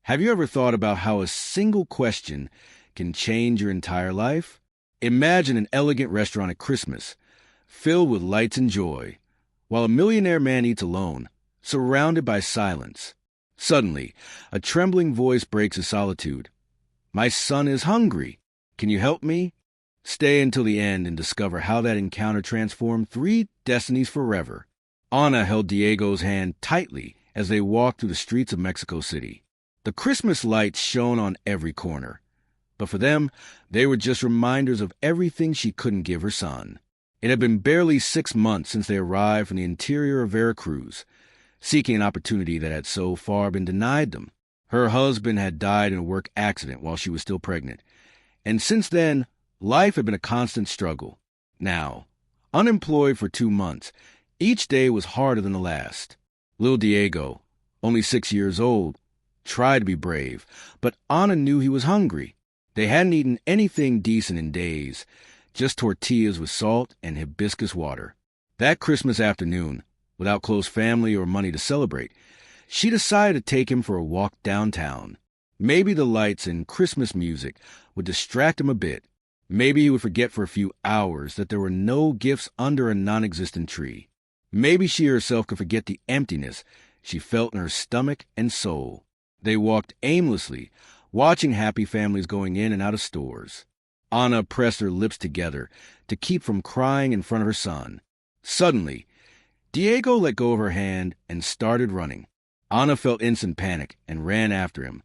Have you ever thought about how a single question can change your entire life? Imagine an elegant restaurant at Christmas, filled with lights and joy, while a millionaire man eats alone, surrounded by silence. Suddenly, a trembling voice breaks his solitude. "My son is hungry. Can you help me?" Stay until the end and discover how that encounter transformed three destinies forever. Ana held Diego's hand tightly as they walked through the streets of Mexico City. The Christmas lights shone on every corner. But for them, they were just reminders of everything she couldn't give her son. It had been barely 6 months since they arrived from the interior of Veracruz, seeking an opportunity that had so far been denied them. Her husband had died in a work accident while she was still pregnant, and since then, life had been a constant struggle. Now, unemployed for 2 months, each day was harder than the last. Little Diego, only 6 years old, tried to be brave, but Ana knew he was hungry. They hadn't eaten anything decent in days, just tortillas with salt and hibiscus water. That Christmas afternoon, without close family or money to celebrate, she decided to take him for a walk downtown. Maybe the lights and Christmas music would distract him a bit. Maybe he would forget for a few hours that there were no gifts under a non-existent tree. Maybe she herself could forget the emptiness she felt in her stomach and soul. They walked aimlessly, watching happy families going in and out of stores. Ana pressed her lips together to keep from crying in front of her son. Suddenly, Diego let go of her hand and started running. Ana felt instant panic and ran after him,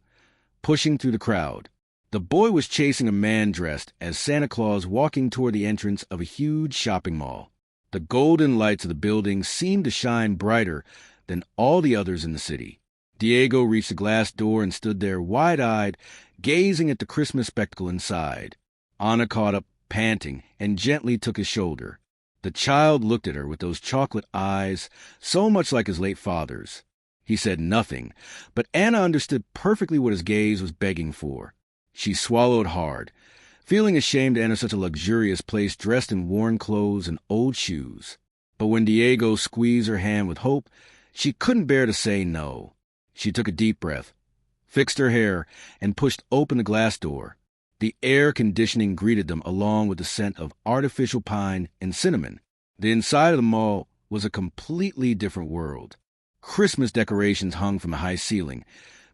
pushing through the crowd. The boy was chasing a man dressed as Santa Claus walking toward the entrance of a huge shopping mall. The golden lights of the building seemed to shine brighter than all the others in the city. Diego reached the glass door and stood there wide-eyed, gazing at the Christmas spectacle inside. Ana caught up, panting, and gently took his shoulder. The child looked at her with those chocolate eyes, so much like his late father's. He said nothing, but Ana understood perfectly what his gaze was begging for. She swallowed hard, feeling ashamed to enter such a luxurious place dressed in worn clothes and old shoes. But when Diego squeezed her hand with hope, she couldn't bear to say no. She took a deep breath, fixed her hair, and pushed open the glass door. The air conditioning greeted them along with the scent of artificial pine and cinnamon. The inside of the mall was a completely different world. Christmas decorations hung from the high ceiling,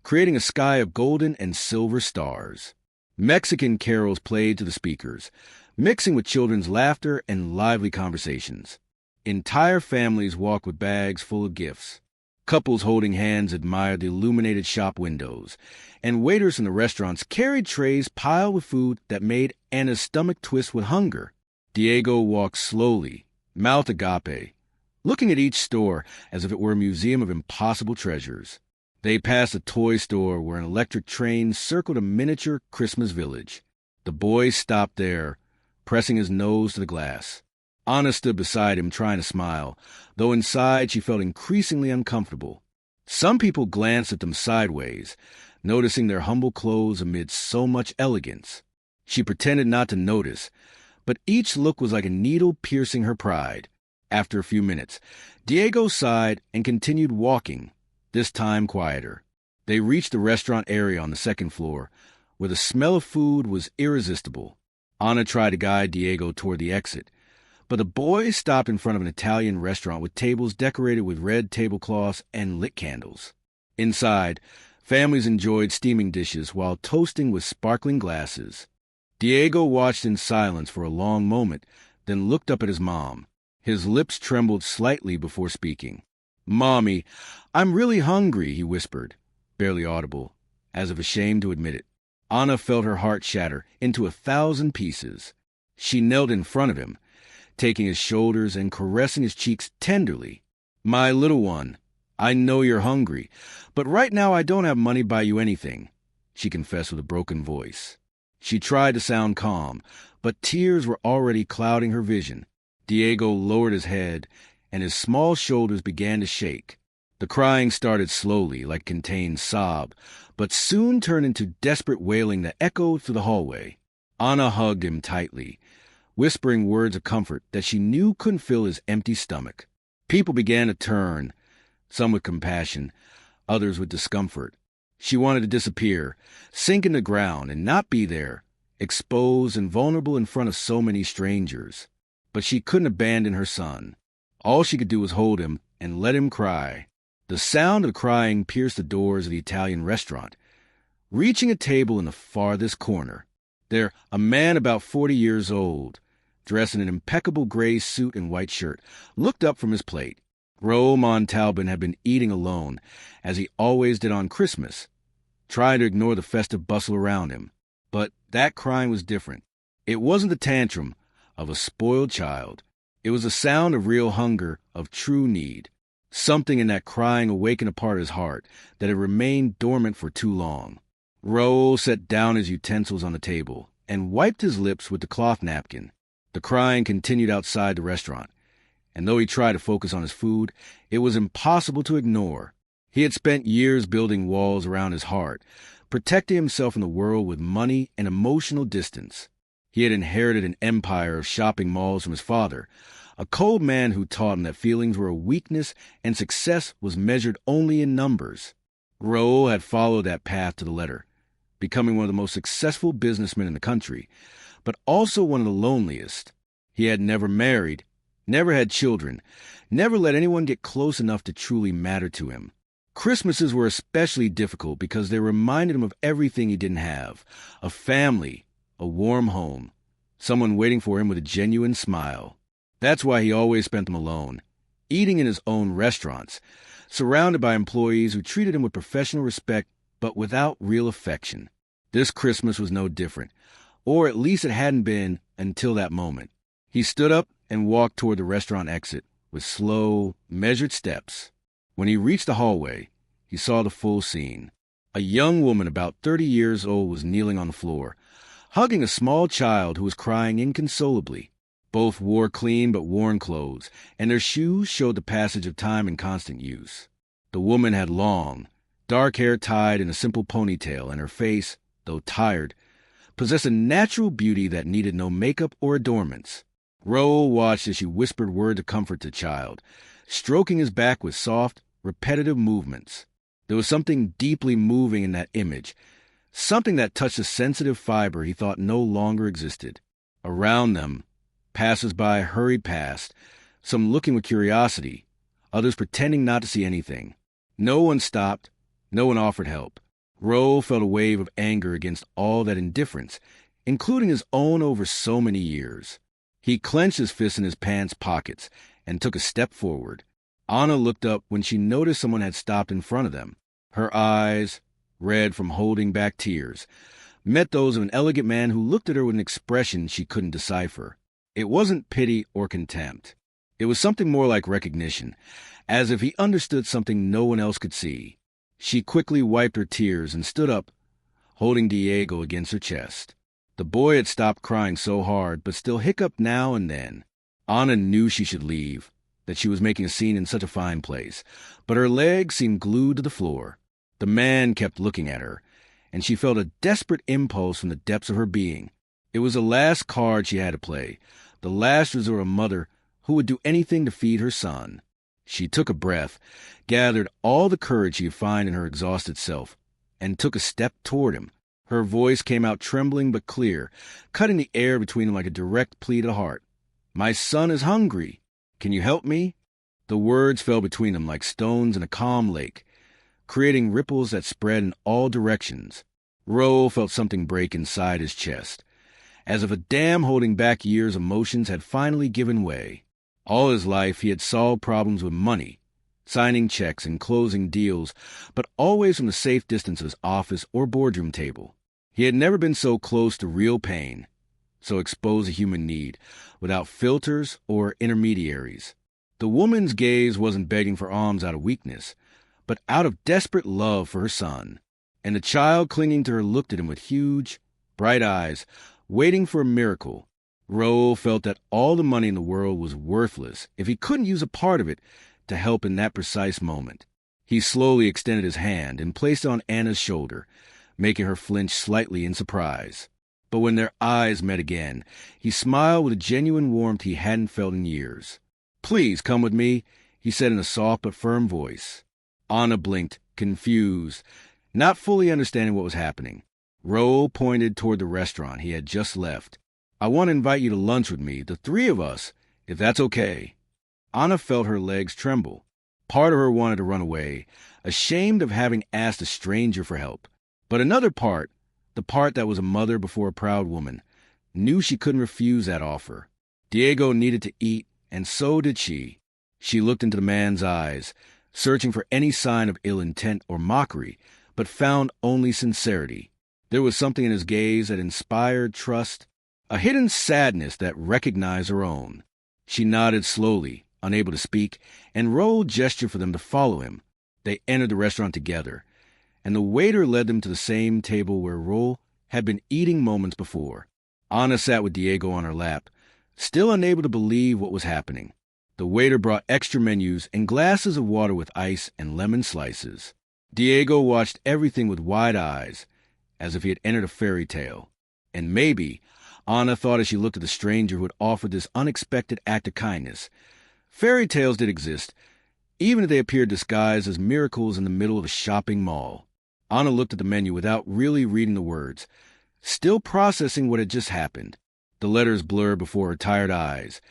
creating a sky of golden and silver stars. Mexican carols played to the speakers, mixing with children's laughter and lively conversations. Entire families walked with bags full of gifts. Couples holding hands admired the illuminated shop windows, and waiters in the restaurants carried trays piled with food that made Anna's stomach twist with hunger. Diego walked slowly, mouth agape, looking at each store as if it were a museum of impossible treasures. They passed a toy store where an electric train circled a miniature Christmas village. The boy stopped there, pressing his nose to the glass. Ana stood beside him trying to smile, though inside she felt increasingly uncomfortable. Some people glanced at them sideways, noticing their humble clothes amid so much elegance. She pretended not to notice, but each look was like a needle piercing her pride. After a few minutes, Diego sighed and continued walking, this time quieter. They reached the restaurant area on the second floor, where the smell of food was irresistible. Ana tried to guide Diego toward the exit, but the boy stopped in front of an Italian restaurant with tables decorated with red tablecloths and lit candles. Inside, families enjoyed steaming dishes while toasting with sparkling glasses. Diego watched in silence for a long moment, then looked up at his mom. His lips trembled slightly before speaking. "Mommy, I'm really hungry," he whispered, barely audible, as if ashamed to admit it. Ana felt her heart shatter into 1,000 pieces. She knelt in front of him, taking his shoulders and caressing his cheeks tenderly. "My little one, I know you're hungry, but right now I don't have money to buy you anything," she confessed with a broken voice. She tried to sound calm, but tears were already clouding her vision. Diego lowered his head, and his small shoulders began to shake. The crying started slowly, like a contained sob, but soon turned into desperate wailing that echoed through the hallway. Ana hugged him tightly, whispering words of comfort that she knew couldn't fill his empty stomach. People began to turn, some with compassion, others with discomfort. She wanted to disappear, sink in the ground, and not be there, exposed and vulnerable in front of so many strangers. But she couldn't abandon her son. All she could do was hold him and let him cry. The sound of crying pierced the doors of the Italian restaurant. Reaching a table in the farthest corner, there a man about 40 years old, dressed in an impeccable gray suit and white shirt, looked up from his plate. Raoul Montalban had been eating alone, as he always did on Christmas, trying to ignore the festive bustle around him. But that crying was different. It wasn't the tantrum of a spoiled child. It was the sound of real hunger, of true need. Something in that crying awakened a part of his heart that had remained dormant for too long. Raoul set down his utensils on the table and wiped his lips with the cloth napkin. The crying continued outside the restaurant, and though he tried to focus on his food, it was impossible to ignore. He had spent years building walls around his heart, protecting himself in the world with money and emotional distance. He had inherited an empire of shopping malls from his father, a cold man who taught him that feelings were a weakness and success was measured only in numbers. Raoul had followed that path to the letter, becoming one of the most successful businessmen in the country, but also one of the loneliest. He had never married, never had children, never let anyone get close enough to truly matter to him. Christmases were especially difficult because they reminded him of everything he didn't have: a family, a warm home, someone waiting for him with a genuine smile. That's why he always spent them alone, eating in his own restaurants, surrounded by employees who treated him with professional respect but without real affection. This Christmas was no different, or at least it hadn't been until that moment. He stood up and walked toward the restaurant exit with slow, measured steps. When he reached the hallway, he saw the full scene. A young woman about 30 years old was kneeling on the floor, hugging a small child who was crying inconsolably. Both wore clean but worn clothes, and their shoes showed the passage of time in constant use. The woman had long, dark hair tied in a simple ponytail, and her face, though tired, possessed a natural beauty that needed no makeup or adornments. Raoul watched as she whispered words of comfort to the child, stroking his back with soft, repetitive movements. There was something deeply moving in that image, something that touched a sensitive fiber he thought no longer existed. Around them, passers-by hurried past, some looking with curiosity, others pretending not to see anything. No one stopped, no one offered help. Raoul felt a wave of anger against all that indifference, including his own over so many years. He clenched his fists in his pants pockets and took a step forward. Anna looked up when she noticed someone had stopped in front of them. Her eyes, red from holding back tears, met those of an elegant man who looked at her with an expression she couldn't decipher. It wasn't pity or contempt. It was something more like recognition, as if he understood something no one else could see. She quickly wiped her tears and stood up, holding Diego against her chest. The boy had stopped crying so hard, but still hiccuped now and then. Anna knew she should leave, that she was making a scene in such a fine place, but her legs seemed glued to the floor. The man kept looking at her, and she felt a desperate impulse from the depths of her being. It was the last card she had to play, the last resort of a mother who would do anything to feed her son. She took a breath, gathered all the courage she could find in her exhausted self, and took a step toward him. Her voice came out trembling but clear, cutting the air between them like a direct plea to the heart. "My son is hungry. Can you help me?" The words fell between them like stones in a calm lake, creating ripples that spread in all directions. Raoul felt something break inside his chest, as if a dam holding back years' emotions had finally given way. All his life he had solved problems with money, signing checks and closing deals, but always from the safe distance of his office or boardroom table. He had never been so close to real pain, so exposed to human need, without filters or intermediaries. The woman's gaze wasn't begging for alms out of weakness, but out of desperate love for her son. And the child clinging to her looked at him with huge, bright eyes, waiting for a miracle. Raoul felt that all the money in the world was worthless if he couldn't use a part of it to help in that precise moment. He slowly extended his hand and placed it on Anna's shoulder, making her flinch slightly in surprise. But when their eyes met again, he smiled with a genuine warmth he hadn't felt in years. "Please come with me," he said in a soft but firm voice. Anna blinked, confused. Not fully understanding what was happening, Raul pointed toward the restaurant he had just left. I want to invite you to lunch with me, the three of us, if that's okay. Anna felt her legs tremble. Part of her wanted to run away, ashamed of having asked a stranger for help. But another part, the part that was a mother before a proud woman, knew she couldn't refuse that offer. Diego needed to eat, and so did she. She looked into the man's eyes, searching for any sign of ill intent or mockery, but found only sincerity. There was something in his gaze that inspired trust, a hidden sadness that recognized her own. She nodded slowly, unable to speak, and Raul gestured for them to follow him. They entered the restaurant together, and the waiter led them to the same table where Raul had been eating moments before. Anna sat with Diego on her lap, still unable to believe what was happening. The waiter brought extra menus and glasses of water with ice and lemon slices. Diego watched everything with wide eyes, as if he had entered a fairy tale. And maybe, Anna thought as she looked at the stranger who had offered this unexpected act of kindness, fairy tales did exist, even if they appeared disguised as miracles in the middle of a shopping mall. Anna looked at the menu without really reading the words, still processing what had just happened. The letters blurred before her tired eyes,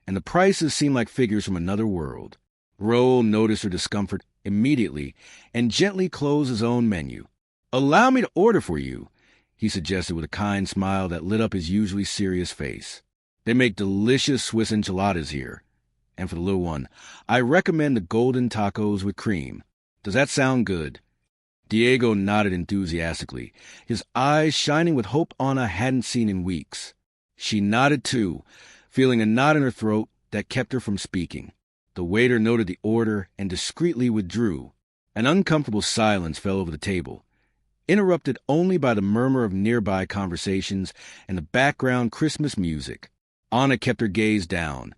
and the prices seemed like figures from another world. Raul noticed her discomfort immediately and gently closed his own menu. "Allow me to order for you," he suggested with a kind smile that lit up his usually serious face. "They make delicious Swiss enchiladas here. And for the little one, I recommend the golden tacos with cream. Does that sound good?" Diego nodded enthusiastically, his eyes shining with hope Anna hadn't seen in weeks. She nodded too, feeling a knot in her throat that kept her from speaking. The waiter noted the order and discreetly withdrew. An uncomfortable silence fell over the table, interrupted only by the murmur of nearby conversations and the background Christmas music. Anna kept her gaze down,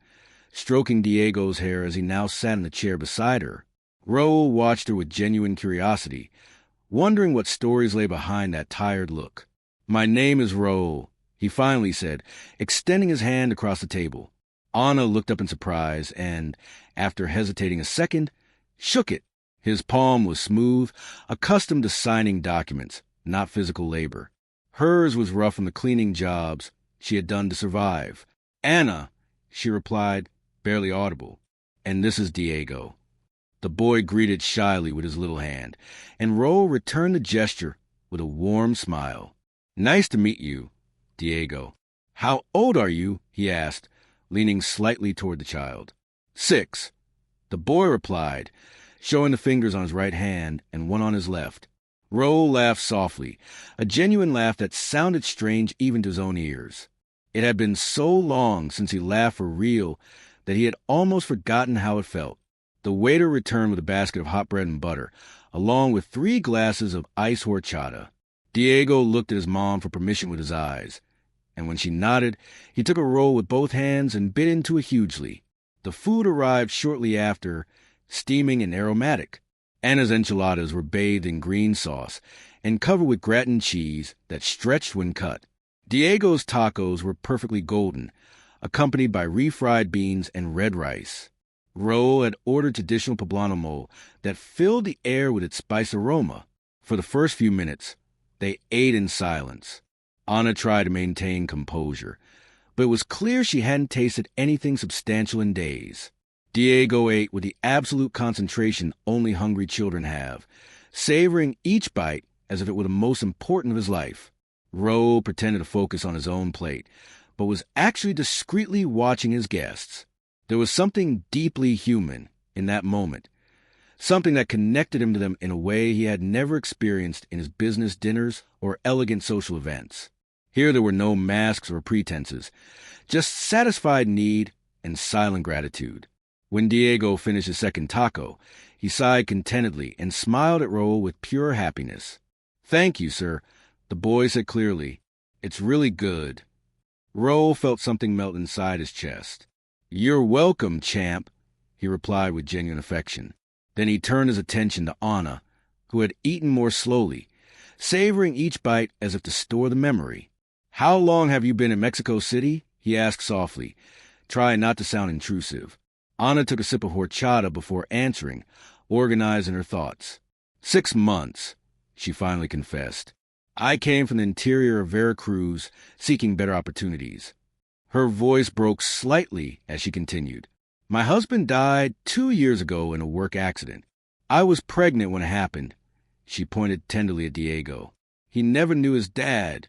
stroking Diego's hair as he now sat in the chair beside her. Raul watched her with genuine curiosity, wondering what stories lay behind that tired look. "My name is Raul," he finally said, extending his hand across the table. Anna looked up in surprise and, after hesitating a second, shook it. His palm was smooth, accustomed to signing documents, not physical labor. Hers was rough from the cleaning jobs she had done to survive. "Anna," she replied, barely audible. "And this is Diego." The boy greeted shyly with his little hand, and Raul returned the gesture with a warm smile. "Nice to meet you, Diego. How old are you?" he asked, leaning slightly toward the child. 6, the boy replied, showing the fingers on his right hand and one on his left. Raul laughed softly, a genuine laugh that sounded strange even to his own ears. It had been so long since he laughed for real that he had almost forgotten how it felt. The waiter returned with a basket of hot bread and butter, along with 3 glasses of ice horchata. Diego looked at his mom for permission with his eyes, and when she nodded, he took a roll with both hands and bit into it hugely. The food arrived shortly after, steaming and aromatic. Anna's enchiladas were bathed in green sauce and covered with gratin cheese that stretched when cut. Diego's tacos were perfectly golden, accompanied by refried beans and red rice. Raul had ordered traditional poblano mole that filled the air with its spice aroma. For the first few minutes, they ate in silence. Anna tried to maintain composure, but it was clear she hadn't tasted anything substantial in days. Diego ate with the absolute concentration only hungry children have, savoring each bite as if it were the most important of his life. Raul pretended to focus on his own plate, but was actually discreetly watching his guests. There was something deeply human in that moment, something that connected him to them in a way he had never experienced in his business dinners or elegant social events. Here there were no masks or pretenses, just satisfied need and silent gratitude. When Diego finished his second taco, he sighed contentedly and smiled at Raul with pure happiness. "Thank you, sir," the boy said clearly. "It's really good." Raul felt something melt inside his chest. "You're welcome, champ," he replied with genuine affection. Then he turned his attention to Anna, who had eaten more slowly, savoring each bite as if to store the memory. "How long have you been in Mexico City?" he asked softly, trying not to sound intrusive. Anna took a sip of horchata before answering, organized in her thoughts. 6 months, she finally confessed. I came from the interior of Veracruz, seeking better opportunities. Her voice broke slightly as she continued. My husband died 2 years ago in a work accident. I was pregnant when it happened. She pointed tenderly at Diego. He never knew his dad.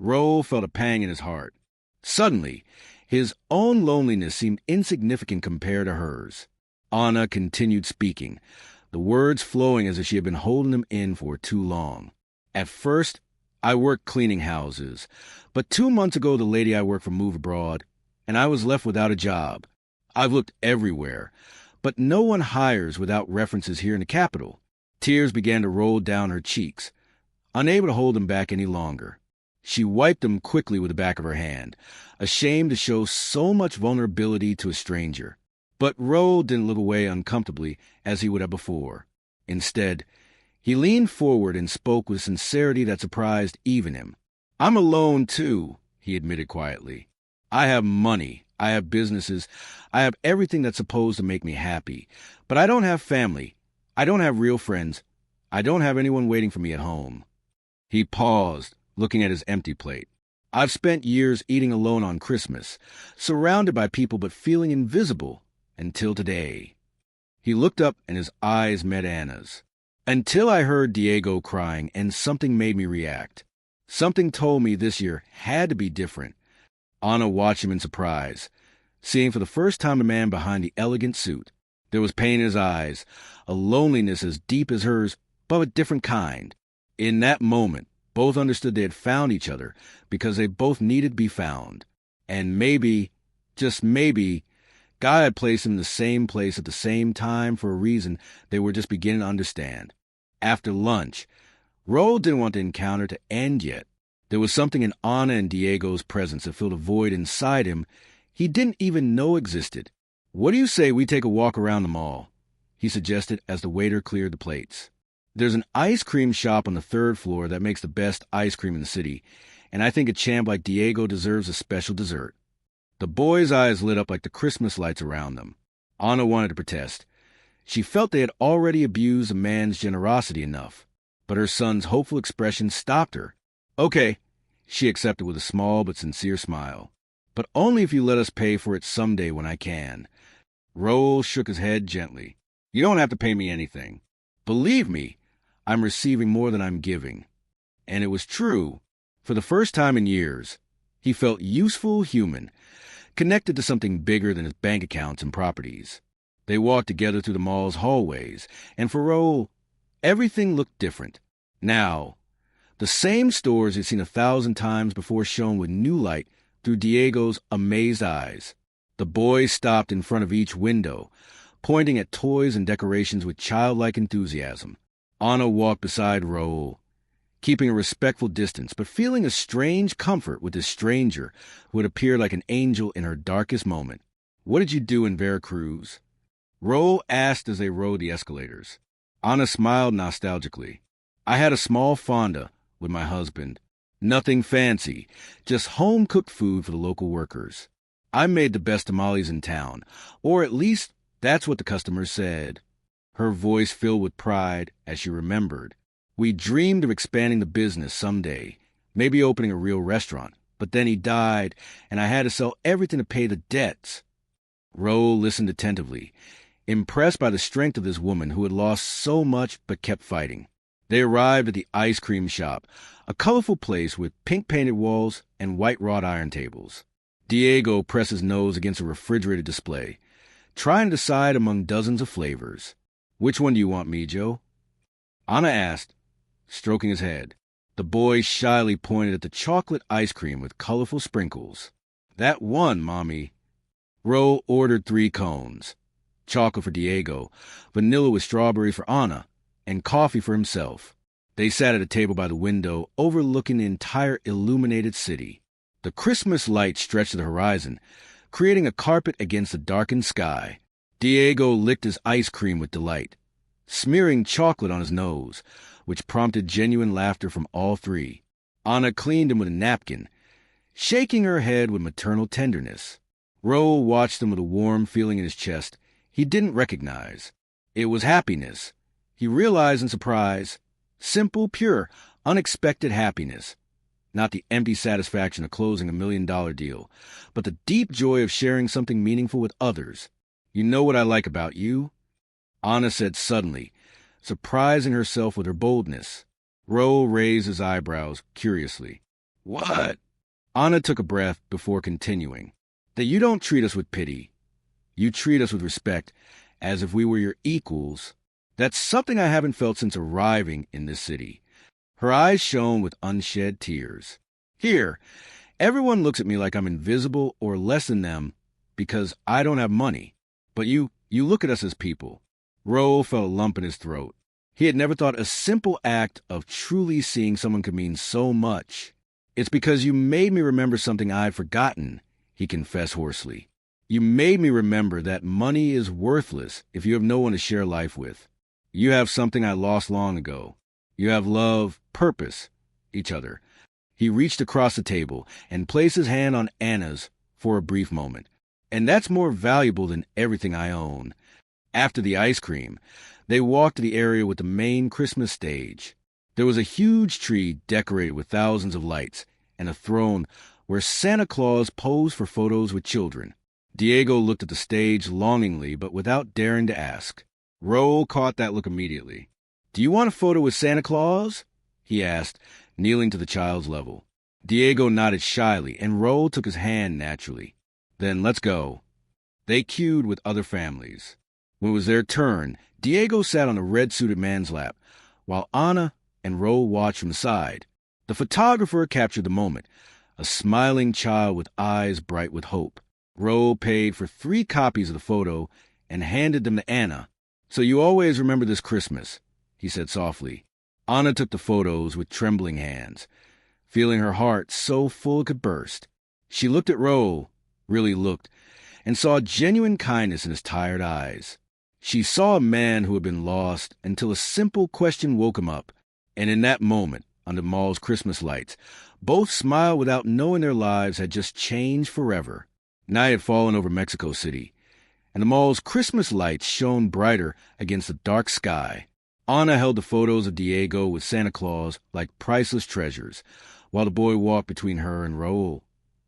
Raul felt a pang in his heart. Suddenly, his own loneliness seemed insignificant compared to hers. Ana continued speaking, the words flowing as if she had been holding them in for too long. At first, I worked cleaning houses, but 2 months ago the lady I worked for moved abroad, and I was left without a job. I've looked everywhere, but no one hires without references here in the capital. Tears began to roll down her cheeks, unable to hold them back any longer. She wiped them quickly with the back of her hand, ashamed to show so much vulnerability to a stranger. But Raul didn't look away uncomfortably as he would have before. Instead, he leaned forward and spoke with sincerity that surprised even him. I'm alone, too, he admitted quietly. I have money, I have businesses, I have everything that's supposed to make me happy. But I don't have family. I don't have real friends. I don't have anyone waiting for me at home. He paused, looking at his empty plate. I've spent years eating alone on Christmas, surrounded by people but feeling invisible. Until today. He looked up and his eyes met Anna's. Until I heard Diego crying and something made me react. Something told me this year had to be different. Anna watched him in surprise, seeing for the first time the man behind the elegant suit. There was pain in his eyes, a loneliness as deep as hers, but a different kind. In that moment, both understood they had found each other because they both needed to be found. And maybe, just maybe, God had placed them in the same place at the same time for a reason they were just beginning to understand. After lunch, Raul didn't want the encounter to end yet. There was something in Ana and Diego's presence that filled a void inside him he didn't even know existed. What do you say we take a walk around the mall? He suggested as the waiter cleared the plates. There's an ice cream shop on the 3rd floor that makes the best ice cream in the city, and I think a champ like Diego deserves a special dessert. The boys' eyes lit up like the Christmas lights around them. Ana wanted to protest. She felt they had already abused a man's generosity enough, but her son's hopeful expression stopped her. Okay, she accepted with a small but sincere smile. But only if you let us pay for it someday when I can. Raul shook his head gently. You don't have to pay me anything. Believe me, I'm receiving more than I'm giving. And it was true. For the first time in years, he felt useful human, connected to something bigger than his bank accounts and properties. They walked together through the mall's hallways, and for Raul, everything looked different. Now, the same stores he'd seen 1,000 times before shone with new light through Diego's amazed eyes. The boys stopped in front of each window, pointing at toys and decorations with childlike enthusiasm. Ana walked beside Raul, keeping a respectful distance, but feeling a strange comfort with this stranger who had appeared like an angel in her darkest moment. What did you do in Veracruz? Raul asked as they rode the escalators. Ana smiled nostalgically. I had a small fonda with my husband. Nothing fancy, just home-cooked food for the local workers. I made the best tamales in town, or at least that's what the customers said. Her voice filled with pride as she remembered. We dreamed of expanding the business someday, maybe opening a real restaurant, but then he died, and I had to sell everything to pay the debts. Raul listened attentively, impressed by the strength of this woman who had lost so much but kept fighting. They arrived at the ice cream shop, a colorful place with pink-painted walls and white wrought iron tables. Diego pressed his nose against a refrigerated display, trying to decide among dozens of flavors. Which one do you want, Mijo? Ana asked, stroking his head. The boy shyly pointed at the chocolate ice cream with colorful sprinkles. That one, Mommy. Raul ordered 3 cones. Chocolate for Diego, vanilla with strawberry for Ana, and coffee for himself. They sat at a table by the window overlooking the entire illuminated city. The Christmas light stretched to the horizon, creating a carpet against the darkened sky. Diego licked his ice cream with delight, smearing chocolate on his nose, which prompted genuine laughter from all 3. Ana cleaned him with a napkin, shaking her head with maternal tenderness. Raul watched him with a warm feeling in his chest he didn't recognize. It was happiness. He realized in surprise, Simple, pure, unexpected happiness. Not the empty satisfaction of closing $1 million deal, but the deep joy of sharing something meaningful with others. You know what I like about you? Anna said suddenly, surprising herself with her boldness. Ro raised his eyebrows curiously. What? Anna took a breath before continuing. That you don't treat us with pity. You treat us with respect, as if we were your equals. That's something I haven't felt since arriving in this city. Her eyes shone with unshed tears. Here, everyone looks at me like I'm invisible or less than them because I don't have money. But you look at us as people. Ro felt a lump in his throat. He had never thought a simple act of truly seeing someone could mean so much. It's because you made me remember something I'd forgotten, he confessed hoarsely. You made me remember that money is worthless if you have no one to share life with. You have something I lost long ago. You have love, purpose, each other. He reached across the table and placed his hand on Anna's for a brief moment. And that's more valuable than everything I own. After the ice cream, they walked to the area with the main Christmas stage. There was a huge tree decorated with thousands of lights and a throne where Santa Claus posed for photos with children. Diego looked at the stage longingly but without daring to ask. Ro caught that look immediately. Do you want a photo with Santa Claus? He asked, kneeling to the child's level. Diego nodded shyly, and Ro took his hand naturally. Then let's go. They queued with other families. When it was their turn, Diego sat on a red-suited man's lap, while Anna and Ro watched from the side. The photographer captured the moment, a smiling child with eyes bright with hope. Ro paid for 3 copies of the photo and handed them to Anna. So you always remember this Christmas, he said softly. Anna took the photos with trembling hands, feeling her heart so full it could burst. She looked at Ro, really looked, and saw genuine kindness in his tired eyes. She saw a man who had been lost until a simple question woke him up, and in that moment, under the mall's Christmas lights, both smiled without knowing their lives had just changed forever. Night had fallen over Mexico City, and the mall's Christmas lights shone brighter against the dark sky. Anna held the photos of Diego with Santa Claus like priceless treasures, while the boy walked between her and Raul,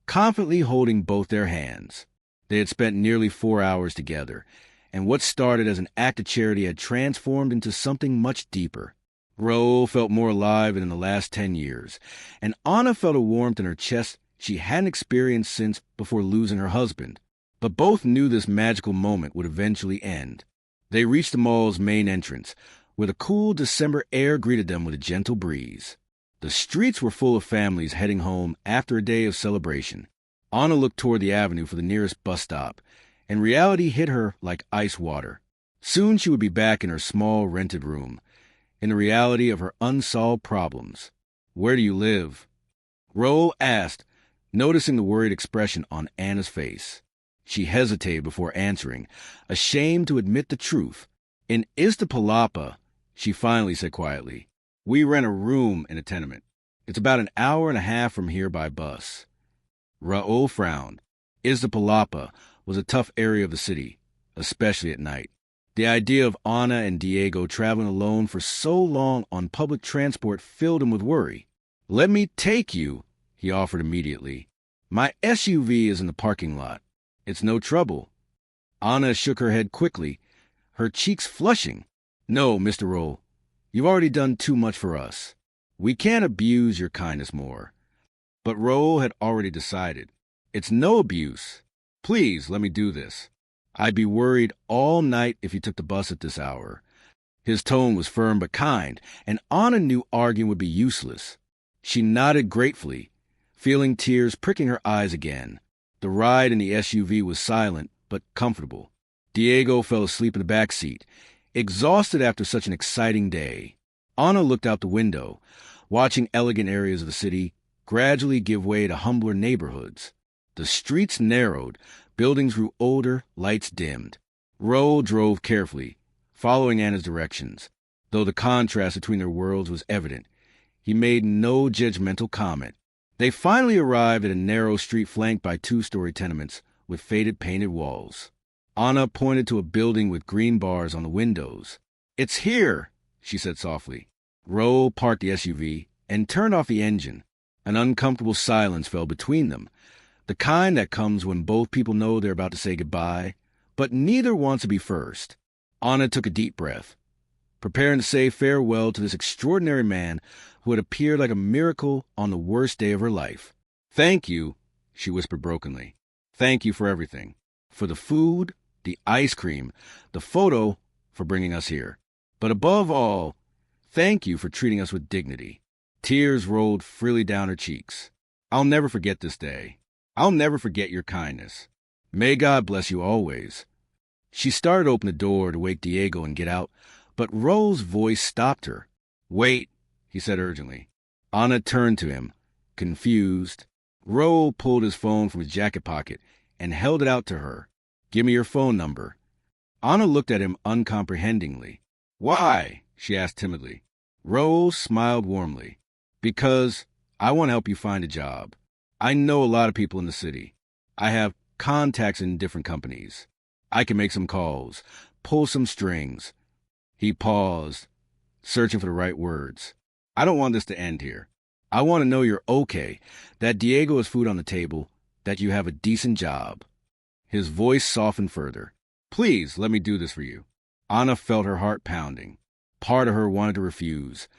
confidently holding both their hands. They had spent nearly 4 hours together, and what started as an act of charity had transformed into something much deeper. Raul felt more alive than in the last 10 years, and Anna felt a warmth in her chest she hadn't experienced since before losing her husband. But both knew this magical moment would eventually end. They reached the mall's main entrance, where the cool December air greeted them with a gentle breeze. The streets were full of families heading home after a day of celebration. Anna looked toward the avenue for the nearest bus stop, and reality hit her like ice water. Soon she would be back in her small rented room, in the reality of her unsolved problems. Where do you live? Raul asked, noticing the worried expression on Anna's face. She hesitated before answering, ashamed to admit the truth. In Iztapalapa, she finally said quietly, we rent a room in a tenement. It's about an hour and a half from here by bus. Raul frowned. Iztapalapa was a tough area of the city, especially at night. The idea of Anna and Diego traveling alone for so long on public transport filled him with worry. Let me take you, he offered immediately. My SUV is in the parking lot. It's no trouble. Anna shook her head quickly, her cheeks flushing. No, Mr. Raul, you've already done too much for us. We can't abuse your kindness more. But Raul had already decided. It's no abuse. Please let me do this. I'd be worried all night if you took the bus at this hour. His tone was firm but kind, and Anna knew arguing would be useless. She nodded gratefully, feeling tears pricking her eyes again. The ride in the SUV was silent but comfortable. Diego fell asleep in the back seat, exhausted after such an exciting day. Anna looked out the window, watching elegant areas of the city gradually give way to humbler neighborhoods. The streets narrowed, buildings grew older, lights dimmed. Raul drove carefully, following Anna's directions. Though the contrast between their worlds was evident, he made no judgmental comment. They finally arrived at a narrow street flanked by 2-story tenements with faded painted walls. Anna pointed to a building with green bars on the windows. It's here, she said softly. Raul parked the SUV and turned off the engine. An uncomfortable silence fell between them, the kind that comes when both people know they're about to say goodbye, but neither wants to be first. Anna took a deep breath, preparing to say farewell to this extraordinary man who had appeared like a miracle on the worst day of her life. "Thank you," she whispered brokenly. "Thank you for everything. For the food, the ice cream, the photo, for bringing us here. But above all, thank you for treating us with dignity." Tears rolled freely down her cheeks. "I'll never forget this day. I'll never forget your kindness. May God bless you always." She started to open the door to wake Diego and get out, but Raul's voice stopped her. "Wait," he said urgently. Anna turned to him, confused. Raul pulled his phone from his jacket pocket and held it out to her. "Give me your phone number." Anna looked at him uncomprehendingly. "Why?" she asked timidly. Raul smiled warmly. "Because I want to help you find a job. I know a lot of people in the city. I have contacts in different companies. I can make some calls, pull some strings." He paused, searching for the right words. "I don't want this to end here. I want to know you're okay, that Diego has food on the table, that you have a decent job." His voice softened further. "Please, let me do this for you." Anna felt her heart pounding. Part of her wanted to refuse.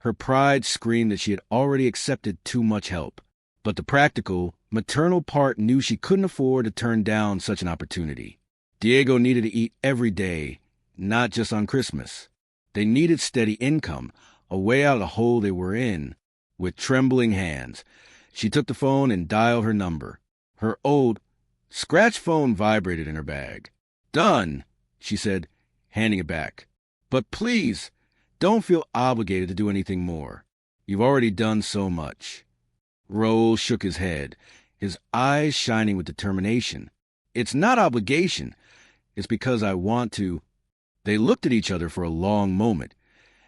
Her pride screamed that she had already accepted too much help. But the practical, maternal part knew she couldn't afford to turn down such an opportunity. Diego needed to eat every day, not just on Christmas. They needed steady income, a way out of the hole they were in. With trembling hands, she took the phone and dialed her number. Her old, scratch phone vibrated in her bag. "Done," she said, handing it back. "But please, don't feel obligated to do anything more. You've already done so much." Raul shook his head, his eyes shining with determination. "It's not obligation. It's because I want to." They looked at each other for a long moment,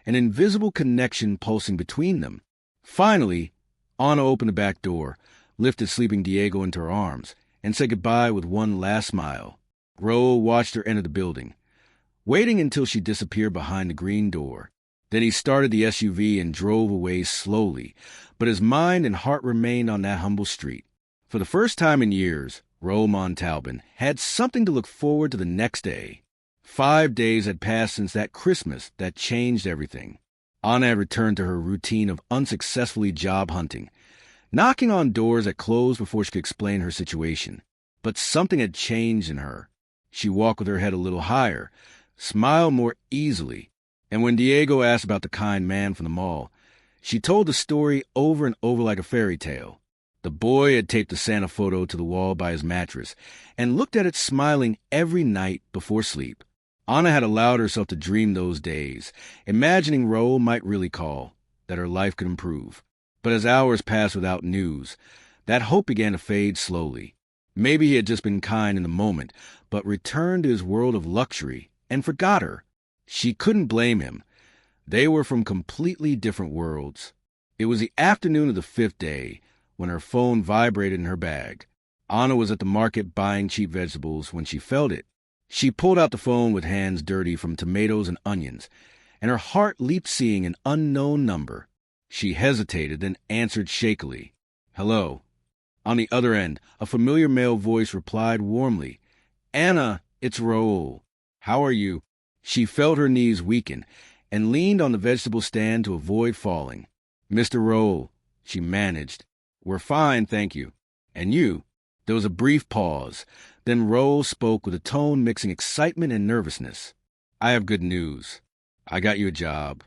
an invisible connection pulsing between them. Finally, Anna opened the back door, lifted sleeping Diego into her arms, and said goodbye with one last smile. Raul watched her enter the building, waiting until she disappeared behind the green door. Then he started the SUV and drove away slowly, but his mind and heart remained on that humble street. For the first time in years, Raul Montalban had something to look forward to the next day. 5 days had passed since that Christmas that changed everything. Anna had returned to her routine of unsuccessfully job hunting, knocking on doors that closed before she could explain her situation. But something had changed in her. She walked with her head a little higher, smiled more easily, and when Diego asked about the kind man from the mall, she told the story over and over like a fairy tale. The boy had taped the Santa photo to the wall by his mattress and looked at it smiling every night before sleep. Anna had allowed herself to dream those days, imagining Raul might really call, that her life could improve. But as hours passed without news, that hope began to fade slowly. Maybe he had just been kind in the moment, but returned to his world of luxury and forgot her. She couldn't blame him. They were from completely different worlds. It was the afternoon of the 5th day when her phone vibrated in her bag. Anna was at the market buying cheap vegetables when she felt it. She pulled out the phone with hands dirty from tomatoes and onions, and her heart leaped seeing an unknown number. She hesitated, then answered shakily. "Hello." On the other end, a familiar male voice replied warmly, "Anna, it's Raul. How are you?" She felt her knees weaken and leaned on the vegetable stand to avoid falling. "Mr. Raul," she managed. "We're fine, thank you. And you?" There was a brief pause. Then Raul spoke with a tone mixing excitement and nervousness. "I have good news. I got you a job."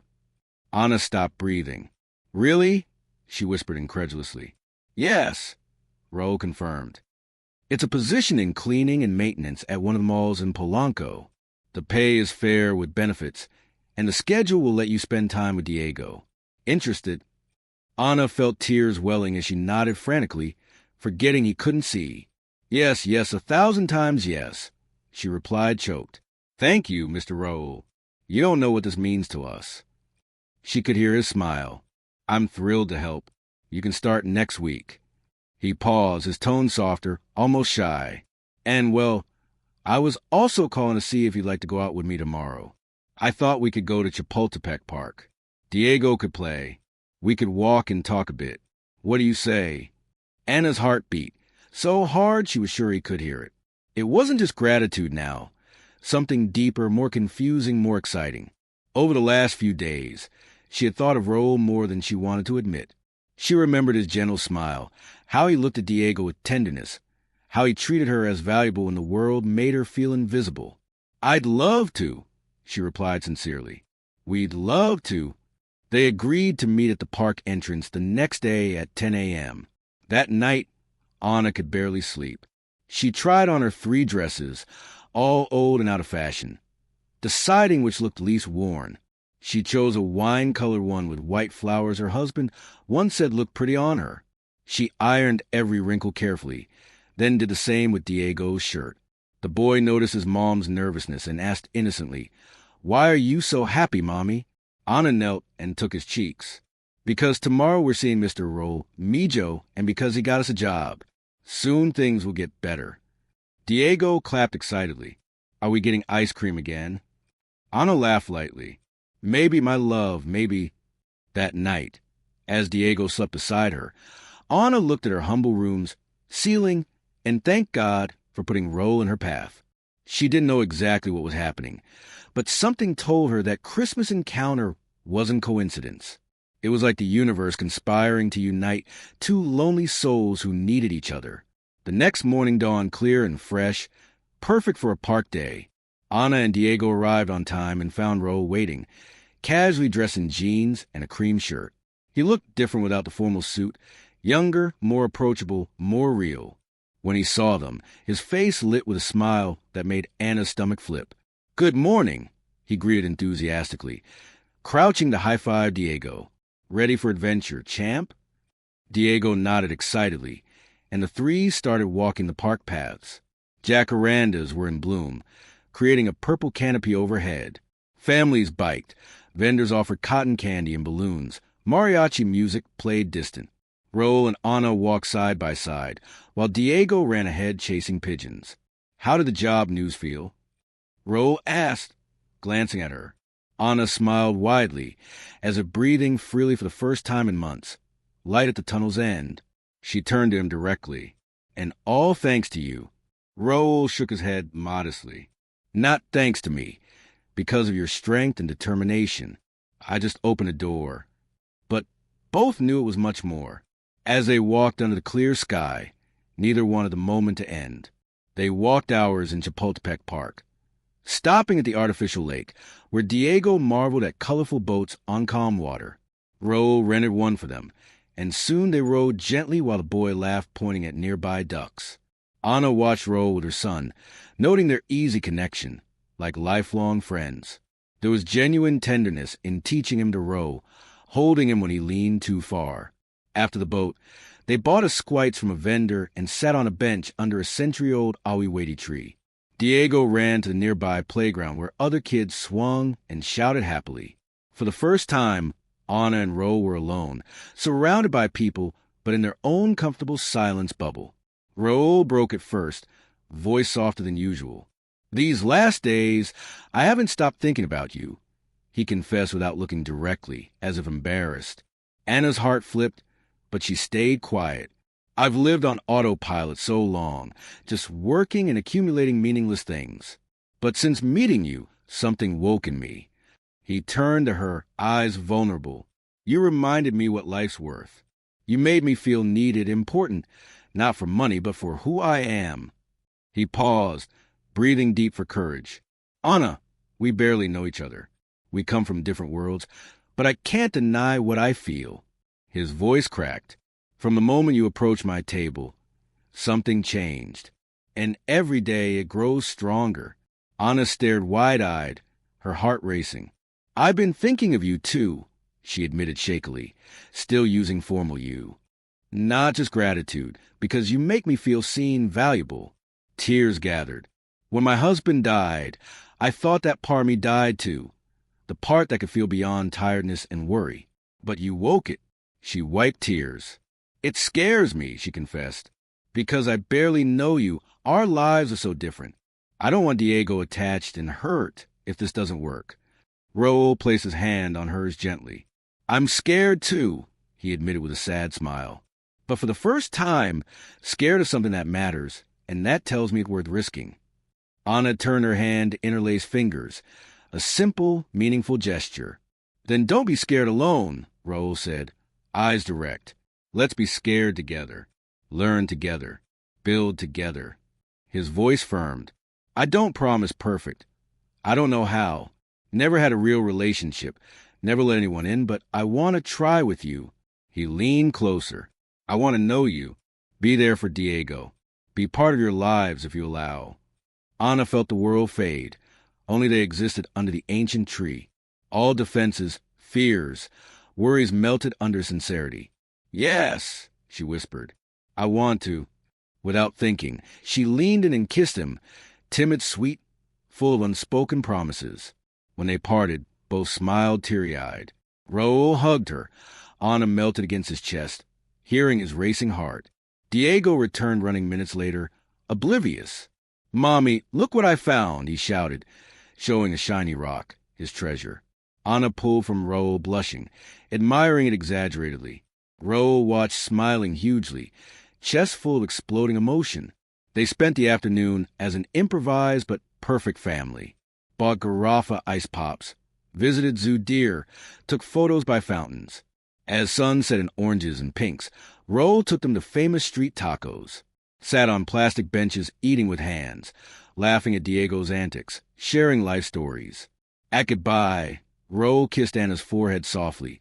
Anna stopped breathing. "Really?" she whispered incredulously. "Yes," Raul confirmed. "It's a position in cleaning and maintenance at one of the malls in Polanco. The pay is fair with benefits, and the schedule will let you spend time with Diego. Interested?" Anna felt tears welling as she nodded frantically, forgetting he couldn't see. Yes, 1,000 times yes," she replied, choked. "Thank you, Mr. Raul. You don't know what this means to us." She could hear his smile. "I'm thrilled to help. You can start next week." He paused, his tone softer, almost shy. "And, well, I was also calling to see if you'd like to go out with me tomorrow. I thought we could go to Chapultepec Park." Diego could play. We could walk and talk a bit. What do you say? Anna's heart beat, so hard she was sure he could hear it. It wasn't just gratitude now. Something deeper, more confusing, more exciting. Over the last few days, she had thought of Raul more than she wanted to admit. She remembered his gentle smile, how he looked at Diego with tenderness, how he treated her as valuable when the world made her feel invisible. "I'd love to," she replied sincerely. "We'd love to." They agreed to meet at the park entrance the next day at 10 a.m. That night, Anna could barely sleep. She tried on her 3 dresses, all old and out of fashion, deciding which looked least worn. She chose a wine-colored one with white flowers her husband once said looked pretty on her. She ironed every wrinkle carefully, then did the same with Diego's shirt. The boy noticed his mom's nervousness and asked innocently, "Why are you so happy, Mommy?" Anna knelt and took his cheeks. "Because tomorrow we're seeing Mr. Raul, Mijo, and because he got us a job. Soon things will get better." Diego clapped excitedly. "Are we getting ice cream again?" Anna laughed lightly. "Maybe, my love, maybe." That night, as Diego slept beside her, Anna looked at her humble room's ceiling and thanked God for putting Raul in her path. She didn't know exactly what was happening, but something told her that Christmas encounter wasn't coincidence. It was like the universe conspiring to unite 2 lonely souls who needed each other. The next morning dawned clear and fresh, perfect for a park day. Anna and Diego arrived on time and found Raul waiting, casually dressed in jeans and a cream shirt. He looked different without the formal suit, younger, more approachable, more real. When he saw them, his face lit with a smile that made Anna's stomach flip. "Good morning," he greeted enthusiastically, crouching to high-five Diego. "Ready for adventure, champ?" Diego nodded excitedly, and the 3 started walking the park paths. Jacarandas were in bloom, creating a purple canopy overhead. Families biked, vendors offered cotton candy and balloons, mariachi music played distant. Raul and Anna walked side by side, while Diego ran ahead chasing pigeons. "How did the job news feel?" Raul asked, glancing at her. Anna smiled widely, as if breathing freely for the first time in months. Light at the tunnel's end. She turned to him directly. "And all thanks to you." Raul shook his head modestly. "Not thanks to me, because of your strength and determination. I just opened a door." But both knew it was much more. As they walked under the clear sky, neither wanted the moment to end. They walked hours in Chapultepec Park, stopping at the artificial lake, where Diego marveled at colorful boats on calm water. Raul rented one for them, and soon they rowed gently while the boy laughed, pointing at nearby ducks. Anna watched Raul with her son, noting their easy connection, like lifelong friends. There was genuine tenderness in teaching him to row, holding him when he leaned too far. After the boat, they bought a squites from a vendor and sat on a bench under a century-old awiwedi tree. Diego ran to the nearby playground where other kids swung and shouted happily. For the first time, Anna and Raul were alone, surrounded by people, but in their own comfortable silence bubble. Raul broke it first, voice softer than usual. "These last days, I haven't stopped thinking about you," he confessed without looking directly, as if embarrassed. Anna's heart flipped, but she stayed quiet. "I've lived on autopilot so long, just working and accumulating meaningless things. But since meeting you, something woke in me." He turned to her, eyes vulnerable. "You reminded me what life's worth. You made me feel needed, important, not for money, but for who I am." He paused, breathing deep for courage. "Anna, we barely know each other. We come from different worlds, but I can't deny what I feel." His voice cracked. "From the moment you approached my table, something changed. And every day it grows stronger." Anna stared wide-eyed, her heart racing. "I've been thinking of you, too," she admitted shakily, still using formal you. "Not just gratitude, because you make me feel seen, valuable." Tears gathered. "When my husband died, I thought that part of me died, too. The part that could feel beyond tiredness and worry. But you woke it." She wiped tears. "It scares me," she confessed, "because I barely know you. Our lives are so different. I don't want Diego attached and hurt if this doesn't work." Raul placed his hand on hers gently. I'm scared too, he admitted with a sad smile. But for the first time, scared of something that matters, and that tells me it's worth risking. Anna turned her hand to interlace fingers, a simple, meaningful gesture. Then don't be scared alone, Raoul said, eyes direct. Let's be scared together, learn together, build together. His voice firmed. I don't promise perfect. I don't know how. Never had a real relationship. Never let anyone in, but I want to try with you. He leaned closer. I want to know you. Be there for Diego. Be part of your lives if you allow. Anna felt the world fade. Only they existed under the ancient tree. All defenses, fears, worries melted under sincerity. Yes, she whispered. I want to. Without thinking, she leaned in and kissed him, timid, sweet, full of unspoken promises. When they parted, both smiled teary-eyed. Raoul hugged her. Anna melted against his chest, hearing his racing heart. Diego returned running minutes later, oblivious. Mommy, look what I found, he shouted, showing a shiny rock, his treasure. Anna pulled from Raoul, blushing, admiring it exaggeratedly. Raoul watched, smiling hugely, chest full of exploding emotion. They spent the afternoon as an improvised but perfect family. Bought Garrafa ice pops, visited zoo deer, took photos by fountains. As sun set in oranges and pinks, Raoul took them to famous street tacos. Sat on plastic benches eating with hands, laughing at Diego's antics, sharing life stories. At goodbye, Raoul kissed Anna's forehead softly,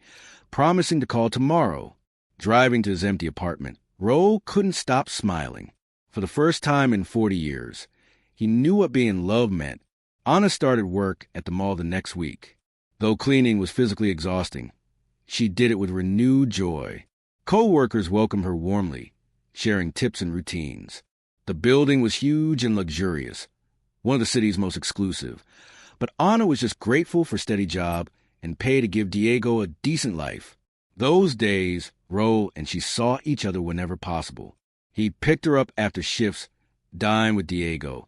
promising to call tomorrow. Driving to his empty apartment, Raoul couldn't stop smiling. For the first time in 40 years, he knew what being in love meant. Anna started work at the mall the next week. Though cleaning was physically exhausting, she did it with renewed joy. Co-workers welcomed her warmly, sharing tips and routines. The building was huge and luxurious, one of the city's most exclusive. But Anna was just grateful for steady job and pay to give Diego a decent life. Those days, Raoul and she saw each other whenever possible. He picked her up after shifts, dined with Diego,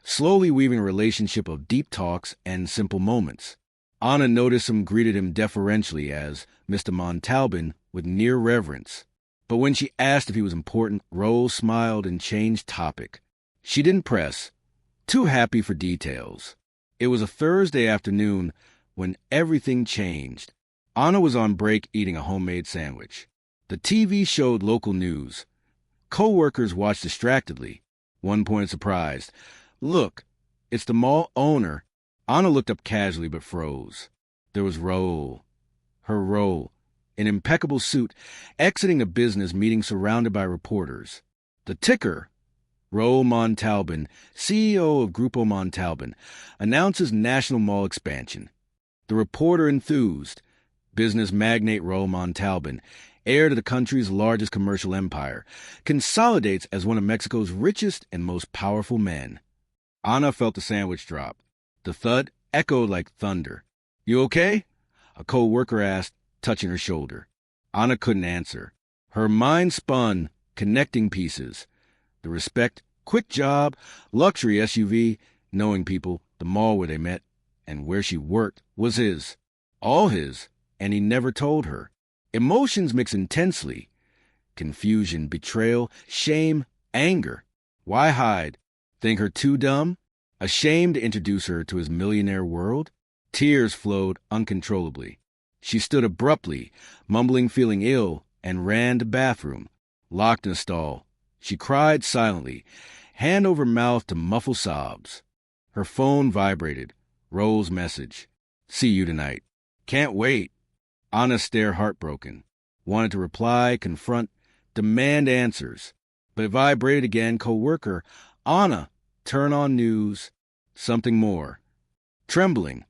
slowly weaving a relationship of deep talks and simple moments. Anna noticed him, greeted him deferentially as Mr. Montalban with near reverence. But when she asked if he was important, Raoul smiled and changed topic. She didn't press, too happy for details. It was a Thursday afternoon when everything changed. Anna was on break eating a homemade sandwich. The TV showed local news. Co-workers watched distractedly. One pointed surprised. Look, it's the mall owner. Anna looked up casually but froze. There was Raoul. Her Raoul, in impeccable suit, exiting a business meeting surrounded by reporters. The ticker, Raoul Montalban, CEO of Grupo Montalban, announces national mall expansion. The reporter enthused. Business magnate Raoul Montalban, heir to the country's largest commercial empire, consolidates as one of Mexico's richest and most powerful men. Anna felt the sandwich drop. The thud echoed like thunder. You okay? A co-worker asked, touching her shoulder. Anna couldn't answer. Her mind spun, connecting pieces. The respect, quick job, luxury SUV, knowing people, the mall where they met, and where she worked was his. All his, and he never told her. Emotions mix intensely. Confusion, betrayal, shame, anger. Why hide? Think her too dumb? Ashamed to introduce her to his millionaire world? Tears flowed uncontrollably. She stood abruptly, mumbling feeling ill, and ran to the bathroom. Locked in a stall, she cried silently, hand over mouth to muffle sobs. Her phone vibrated. Raoul's message. See you tonight. Can't wait. Anna stared heartbroken. Wanted to reply, confront, demand answers. But it vibrated again. Co-worker. Anna, turn on news. Something more. Trembling,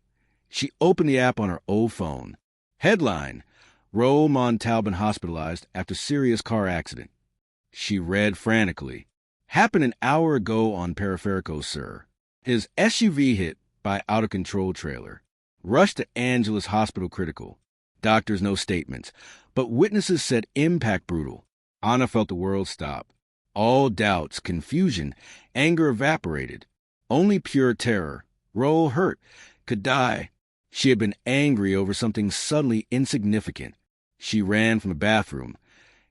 she opened the app on her old phone. Headline, Raoul Montalban hospitalized after serious car accident. She read frantically. Happened an hour ago on Periferico, sir. His SUV hit by out-of-control trailer. Rushed to Angeles Hospital critical. Doctors no statements, but witnesses said impact brutal. Anna felt the world stop. All doubts, confusion, anger evaporated. Only pure terror. Raoul hurt. Could die. She had been angry over something suddenly insignificant. She ran from the bathroom,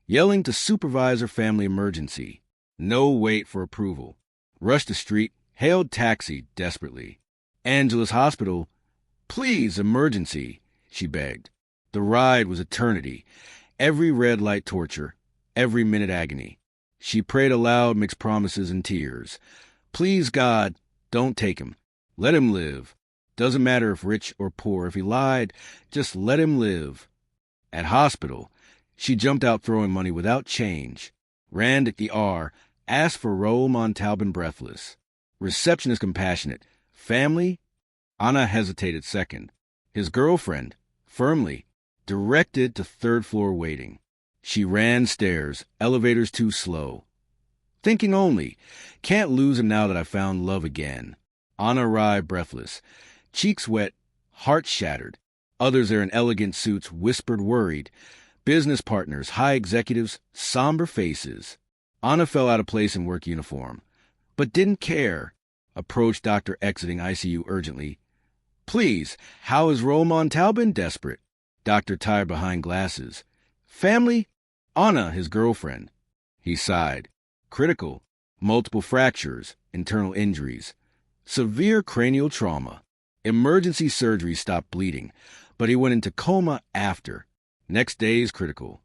yelling to supervise her family emergency. No wait for approval. Rushed the street, hailed taxi desperately. Angela's hospital. Please, emergency, she begged. The ride was eternity. Every red light torture, every minute agony. She prayed aloud, mixed promises and tears. Please, God, don't take him. Let him live. Doesn't matter if rich or poor. If he lied, just let him live. At hospital, she jumped out throwing money without change. Ran to the ER, asked for Raoul Montalban breathless. Receptionist compassionate. Family? Anna hesitated second. His girlfriend, firmly, directed to third floor waiting. She ran stairs, elevators too slow. Thinking only, can't lose him now that I found love again. Anna arrived breathless, cheeks wet, heart shattered. Others there in elegant suits whispered worried. Business partners, high executives, somber faces. Anna fell out of place in work uniform, but didn't care. Approached doctor exiting ICU urgently. Please, how is Raoul Montalban? Desperate. Doctor tired behind glasses. Family? Anna, his girlfriend. He sighed. Critical. Multiple fractures, internal injuries. Severe cranial trauma. Emergency surgery stopped bleeding, but he went into coma after. Next day's critical.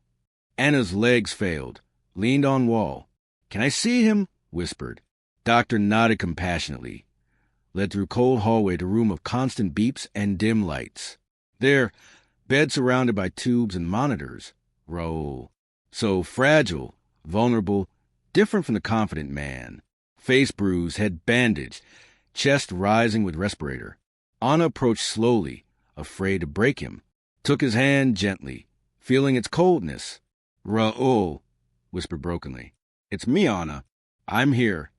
Anna's legs failed. Leaned on wall. Can I see him? Whispered. Doctor nodded compassionately. Led through cold hallway to room of constant beeps and dim lights. There, bed surrounded by tubes and monitors. Raoul. So fragile, vulnerable, different from the confident man. Face bruised, head bandaged, chest rising with respirator. Anna approached slowly, afraid to break him. Took his hand gently, feeling its coldness. Raoul, whispered brokenly. It's me, Anna. I'm here.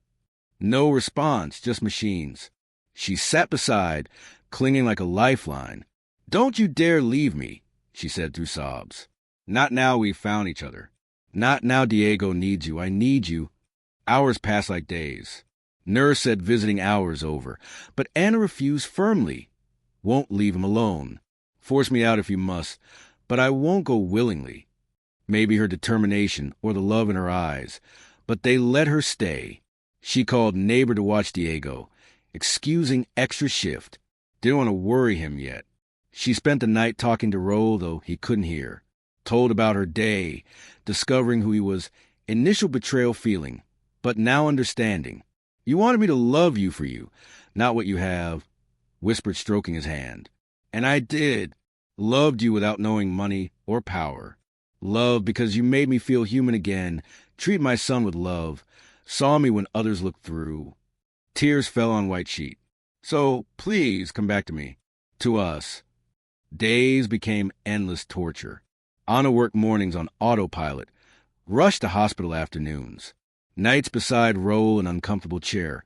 No response, just machines. She sat beside, clinging like a lifeline. Don't you dare leave me, she said through sobs. Not now we've found each other. Not now Diego needs you. I need you. Hours passed like days. Nurse said visiting hours over, but Anna refused firmly. Won't leave him alone. Force me out if you must, but I won't go willingly. Maybe her determination or the love in her eyes, but they let her stay. She called neighbor to watch Diego, excusing extra shift. Didn't want to worry him yet. She spent the night talking to Raoul, though he couldn't hear. Told about her day, discovering who he was. Initial betrayal feeling, but now understanding. You wanted me to love you for you, not what you have, whispered, stroking his hand. And I did. Loved you without knowing money or power. Love because you made me feel human again, treat my son with love, saw me when others looked through. Tears fell on white sheet. So, please come back to me. To us. Days became endless torture. Anna worked mornings on autopilot. Rushed to hospital afternoons. Nights beside Raoul in uncomfortable chair.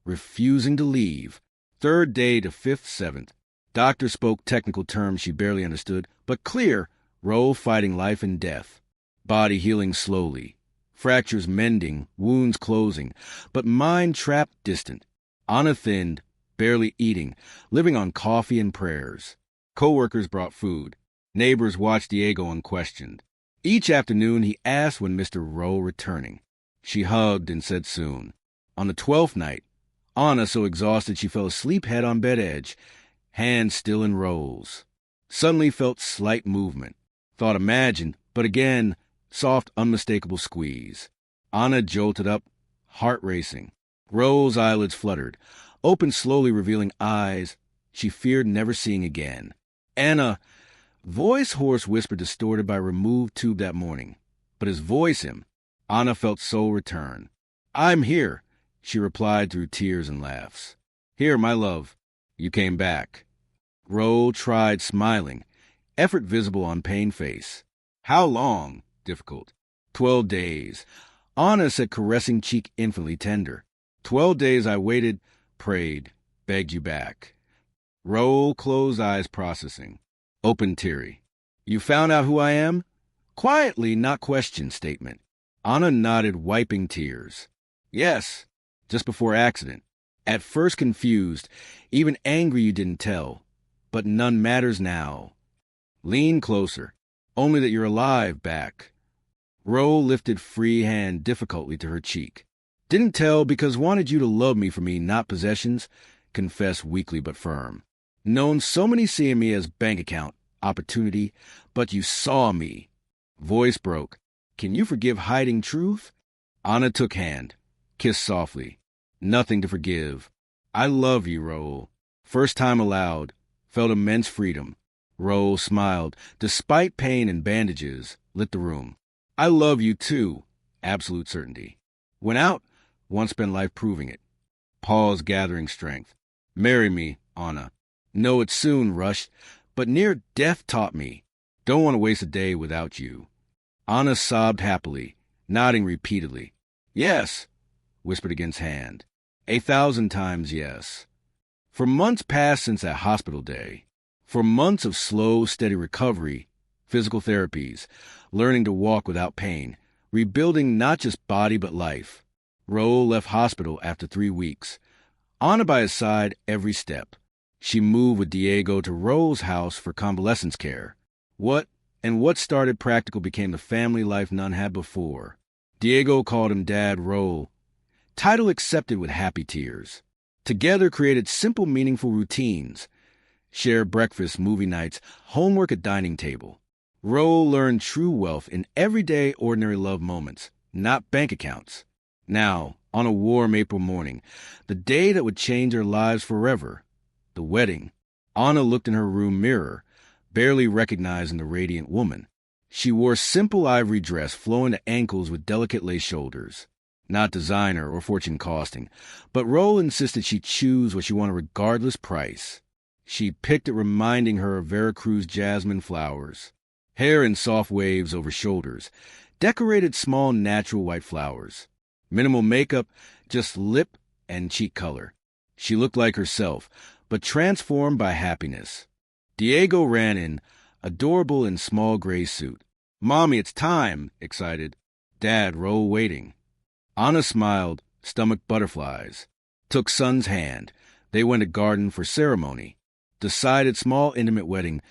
Refusing to leave. Third day to fifth, seventh. Doctor spoke technical terms she barely understood, but clear. Raoul fighting life and death. Body healing slowly. Fractures mending, wounds closing, but mind trapped distant. Anna thinned, barely eating, living on coffee and prayers. Co-workers brought food. Neighbors watched Diego unquestioned. Each afternoon he asked when Mr. Raoul returning. She hugged and said soon. On the 12th night, Anna so exhausted she fell asleep head on bed edge, hands still in Raoul's. Suddenly felt slight movement. Thought imagined, but again, soft, unmistakable squeeze. Anna jolted up, heart racing. Raoul's eyelids fluttered, opened slowly, revealing eyes she feared never seeing again. Anna, voice hoarse whisper distorted by removed tube that morning. But his voice him. Anna felt soul return. I'm here, she replied through tears and laughs. Here, my love. You came back. Raoul tried smiling, effort visible on pain face. How long? Difficult. 12 days. Anna said, caressing cheek infinitely tender. 12 days I waited, prayed, begged you back. Raoul closed eyes processing. Open teary. You found out who I am? Quietly, not question statement. Anna nodded, wiping tears. Yes, just before accident. At first confused, even angry you didn't tell. but none matters now. Lean closer, only that you're alive back. Ro lifted free hand difficultly to her cheek. Didn't tell because wanted you to love me for me, not possessions, confessed weakly but firm. Known so many seeing me as bank account, opportunity, but you saw me. Voice broke. Can you forgive hiding truth? Anna took hand, kissed softly. Nothing to forgive. I love you, Ro. First time aloud, felt immense freedom. Ro smiled, despite pain and bandages, lit the room. I love you too, absolute certainty. Went out, once spent life proving it. Pause, gathering strength. Marry me, Anna. Know it soon, rushed, but near death taught me. Don't want to waste a day without you. Anna sobbed happily, nodding repeatedly. Yes, whispered against hand. 1,000 times yes. For months passed since that hospital day. For months of slow, steady recovery, physical therapies, learning to walk without pain, rebuilding not just body but life. Ro left hospital after 3 weeks. Anna by his side every step. She moved with Diego to Ro's house for convalescence care. What started practical became the family life none had before. Diego called him Dad Ro. Title accepted with happy tears. Together created simple, meaningful routines. Shared breakfast, movie nights, homework at dining table. Ro learned true wealth in everyday, ordinary love moments, not bank accounts. Now, on a warm April morning, the day that would change their lives forever, the wedding, Anna looked in her room mirror, barely recognizing the radiant woman. She wore simple ivory dress flowing to ankles with delicate lace shoulders. Not designer or fortune costing, but Ro insisted she choose what she wanted regardless price. She picked it, reminding her of Veracruz jasmine flowers. Hair in soft waves over shoulders, decorated small natural white flowers. Minimal makeup, just lip and cheek color. She looked like herself, but transformed by happiness. Diego ran in, adorable in small gray suit. Mommy, it's time, excited. Dad, Ro waiting. Anna smiled, stomach butterflies. Took son's hand. They went to garden for ceremony. Decided small intimate wedding.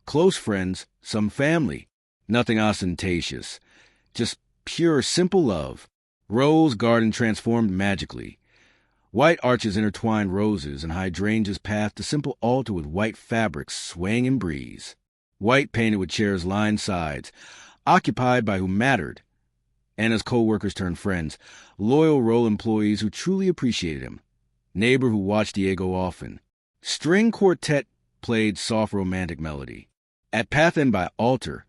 Close friends, some family. Nothing ostentatious. Just pure, simple love. Ro's garden transformed magically. White arches intertwined roses and hydrangeas pathed a simple altar with white fabrics swaying in breeze. White painted with chairs lined sides, occupied by who mattered. Anna's co-workers turned friends, loyal Ro employees who truly appreciated him. Neighbor who watched Diego often. String quartet played soft romantic melody. At path end by altar,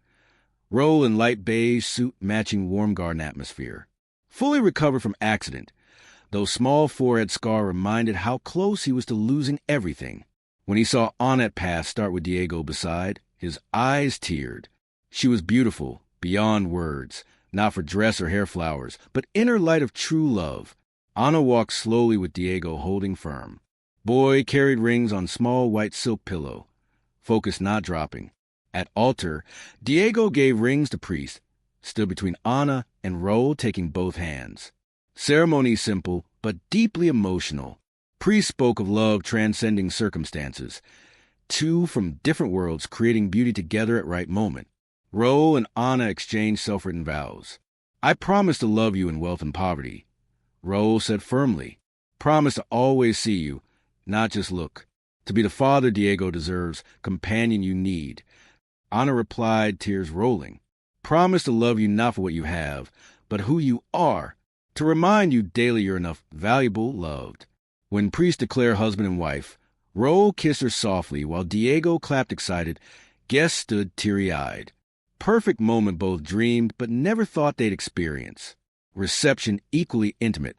Ro in light beige suit matching warm garden atmosphere. Fully recovered from accident, though small forehead scar reminded how close he was to losing everything. When he saw Anna at path start with Diego beside, his eyes teared. She was beautiful, beyond words, not for dress or hair flowers, but inner light of true love. Anna walked slowly with Diego holding firm. Boy carried rings on small white silk pillow, focus not dropping. At altar, Diego gave rings to priest, stood between Anna and Ro taking both hands. Ceremony simple, but deeply emotional. Priest spoke of love transcending circumstances. Two from different worlds creating beauty together at right moment. Ro and Anna exchanged self-written vows. I promise to love you in wealth and poverty. Ro said firmly, promise to always see you, not just look. To be the father Diego deserves, companion you need. Anna replied, tears rolling. Promise to love you not for what you have, but who you are. To remind you daily you're enough, valuable, loved. When priest declared husband and wife, Ro kissed her softly while Diego clapped excited. Guests stood teary-eyed. Perfect moment both dreamed but never thought they'd experience. Reception equally intimate.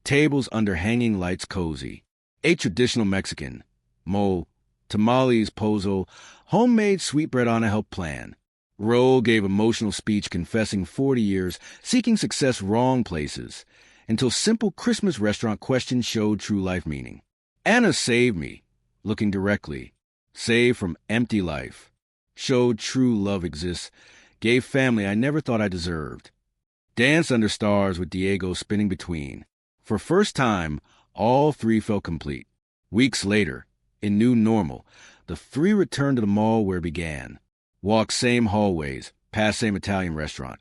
Tables under hanging lights cozy. A traditional Mexican. Mole, tamales, pozole, homemade sweetbread Anna helped plan. Ro gave emotional speech confessing 40 years, seeking success wrong places, until simple Christmas restaurant questions showed true life meaning. Anna saved me, looking directly. Saved from empty life. Showed true love exists. Gave family I never thought I deserved. Danced under stars with Diego spinning between. For first time, all three felt complete. Weeks later, in new normal, The three returned to the mall where it began. Walked same hallways, past same Italian restaurant.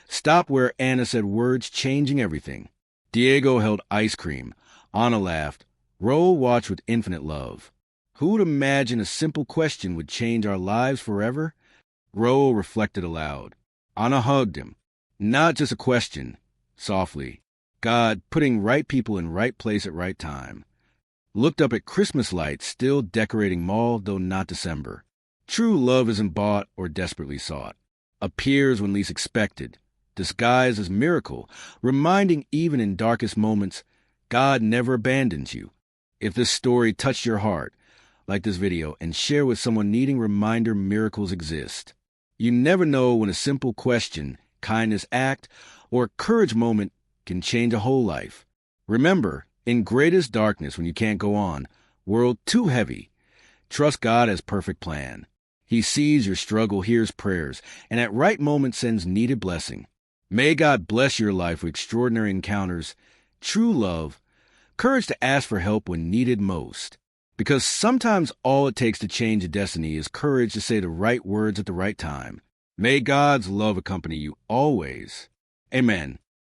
Stopped where Anna said words changing everything. Diego held ice cream. Anna laughed. Raul watched with infinite love. Who would imagine a simple question would change our lives forever? Raul reflected aloud. Anna hugged him. Not just a question. Softly. God putting right people in right place at right time. Looked up at Christmas lights still decorating mall, though not December. True love isn't bought or desperately sought. Appears when least expected. Disguised as miracle, reminding even in darkest moments, God never abandons you. If this story touched your heart, like this video and share with someone needing reminder miracles exist. You never know when a simple question, kindness act, or courage moment can change a whole life. Remember, in greatest darkness when you can't go on, world too heavy, trust God as perfect plan. He sees your struggle, hears prayers, and at right moment sends needed blessing. May God bless your life with extraordinary encounters, true love, courage to ask for help when needed most. Because sometimes all it takes to change a destiny is courage to say the right words at the right time. May God's love accompany you always. Amen.